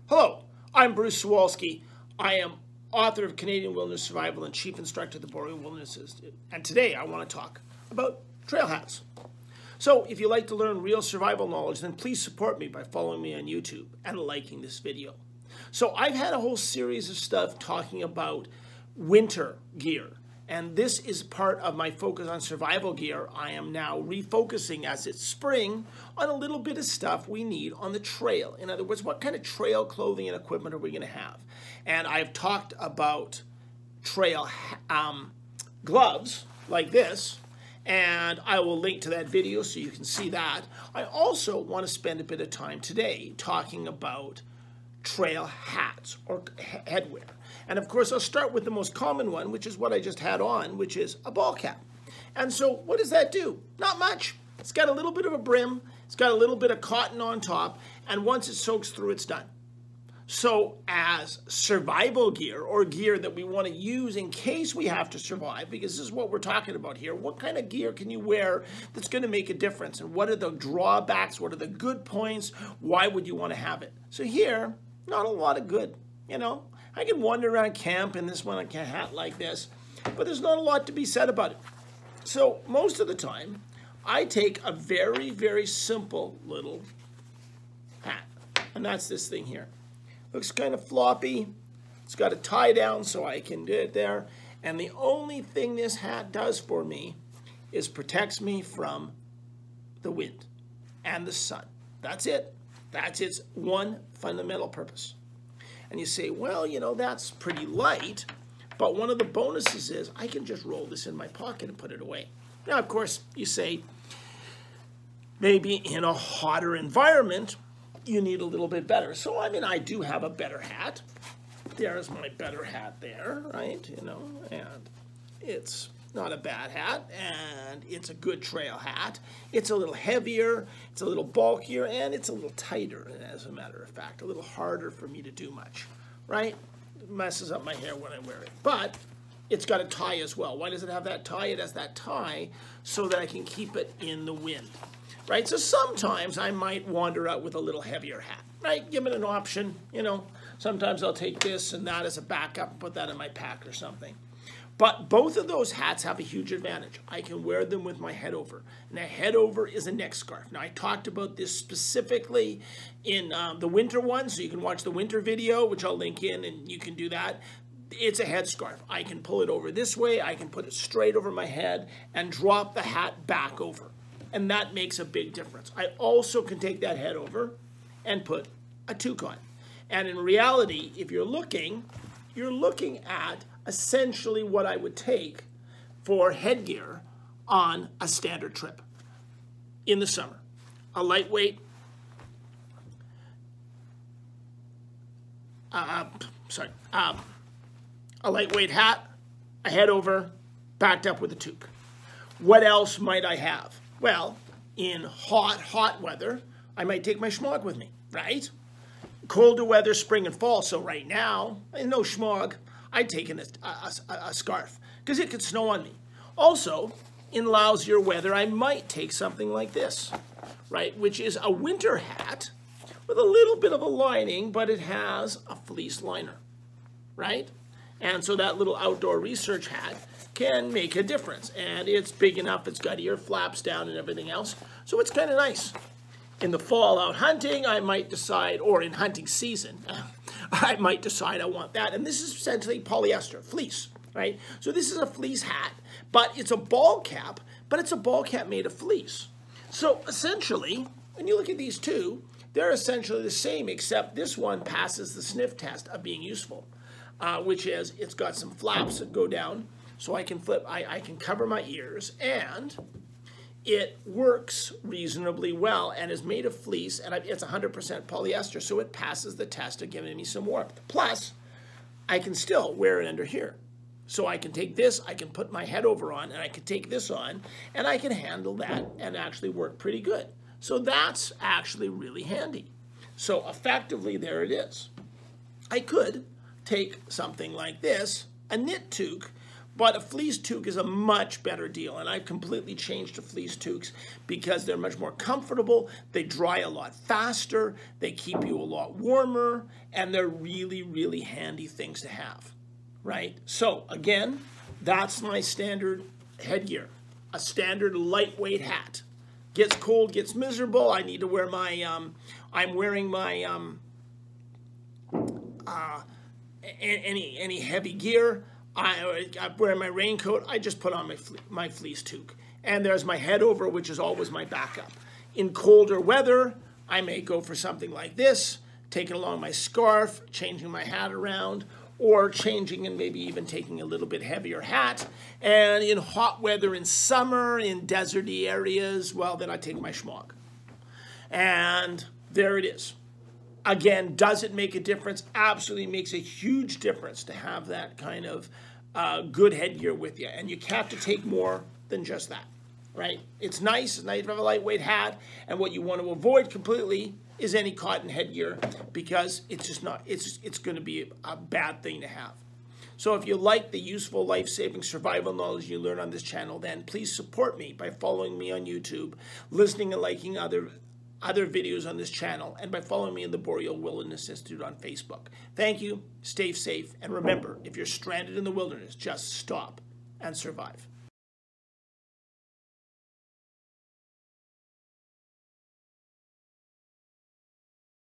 Hello, I'm Bruce Sawalski. I am author of Canadian Wilderness Survival and Chief Instructor at the Boreal Wilderness Institute. And today I want to talk about trail hats. So if you like to learn real survival knowledge, then please support me by following me on YouTube and liking this video. So I've had a whole series of stuff talking about winter gear. And this is part of my focus on survival gear. I am now refocusing as it's spring on a little bit of stuff we need on the trail. In other words, what kind of trail clothing and equipment are we going to have? And I've talked about trail gloves like this, and I will link to that video so you can see that. I also want to spend a bit of time today talking about trail hats or headwear. And of course, I'll start with the most common one, which is what I just had on, which is a ball cap. And so what does that do? Not much. It's got a little bit of a brim. It's got a little bit of cotton on top. And once it soaks through, it's done. So as survival gear or gear that we want to use in case we have to survive, because this is what we're talking about here, what kind of gear can you wear that's going to make a difference? And what are the drawbacks? What are the good points? Why would you want to have it? So here, not a lot of good, you know. I can wander around camp in this one, a hat like this, but there's not a lot to be said about it. So most of the time, I take a very, very simple little hat, and that's this thing here. Looks kind of floppy. It's got a tie down so I can do it there. And the only thing this hat does for me is protects me from the wind and the sun. That's it. That's its one fundamental purpose. And you say, well, you know, that's pretty light, but one of the bonuses is I can just roll this in my pocket and put it away. Now, of course, you say, maybe in a hotter environment, you need a little bit better. So, I mean, I do have a better hat. There's my better hat there, right? You know, and it's not a bad hat, and it's a good trail hat. It's a little heavier, it's a little bulkier, and it's a little tighter, as a matter of fact, a little harder for me to do much, right? It messes up my hair when I wear it. But it's got a tie as well. Why does it have that tie? It has that tie so that I can keep it in the wind, right? So sometimes I might wander out with a little heavier hat, right? Give it an option, you know. Sometimes I'll take this and that as a backup and put that in my pack or something. But both of those hats have a huge advantage. I can wear them with my head over. And a head over is a neck scarf. Now, I talked about this specifically in the winter one, so you can watch the winter video, which I'll link in, and you can do that. It's a head scarf. I can pull it over this way. I can put it straight over my head and drop the hat back over. And that makes a big difference. I also can take that head over and put a toque on. And in reality, if you're looking at essentially what I would take for headgear on a standard trip in the summer. A lightweight, a lightweight hat, a head over, backed up with a toque. What else might I have? Well, in hot weather, I might take my schmog with me, right? Colder weather, spring and fall, so right now, no schmog. I'd take a scarf because it could snow on me. Also, in lousier weather, I might take something like this, right, which is a winter hat with a little bit of a lining, but it has a fleece liner, right? And so that little outdoor research hat can make a difference. And it's big enough, it's got ear flaps down and everything else, so it's kind of nice. In the fall out hunting, I might decide, or in hunting season, I might decide I want that. And this is essentially polyester, fleece, right? So this is a fleece hat, but it's a ball cap, but it's a ball cap made of fleece. So essentially, when you look at these two, they're essentially the same, except this one passes the sniff test of being useful, which is it's got some flaps that go down, so I can I can cover my ears, and it works reasonably well and is made of fleece, and it's 100% polyester, so it passes the test of giving me some warmth. Plus, I can still wear it under here. So I can take this, I can put my head over on, and I can take this on, and I can handle that and actually work pretty good. So that's actually really handy. So effectively, there it is. I could take something like this, a knit toque, But a fleece toque is a much better deal, and I've completely changed to fleece toques because they're much more comfortable, they dry a lot faster, they keep you a lot warmer, and they're really, really handy things to have, right? So, again, that's my standard headgear, a standard lightweight hat. Gets cold, gets miserable, I need to wear my, I'm wearing my, any heavy gear. I wear my raincoat, I just put on my fleece toque. And there's my head over, which is always my backup. In colder weather, I may go for something like this, taking along my scarf, changing my hat around, or changing and maybe even taking a little bit heavier hat. And in hot weather in summer, in deserty areas, well, then I take my schmog. And there it is. Again, does it make a difference? Absolutely makes a huge difference to have that kind of good headgear with you. And you have to take more than just that, right? It's nice to have a lightweight hat, and what you want to avoid completely is any cotton headgear because it's just not, it's going to be a bad thing to have. So if you like the useful life-saving survival knowledge you learn on this channel, then please support me by following me on YouTube, listening and liking other videos on this channel, and by following me in the Boreal Wilderness Institute on Facebook. Thank you, stay safe, and remember, if you're stranded in the wilderness, just stop and survive.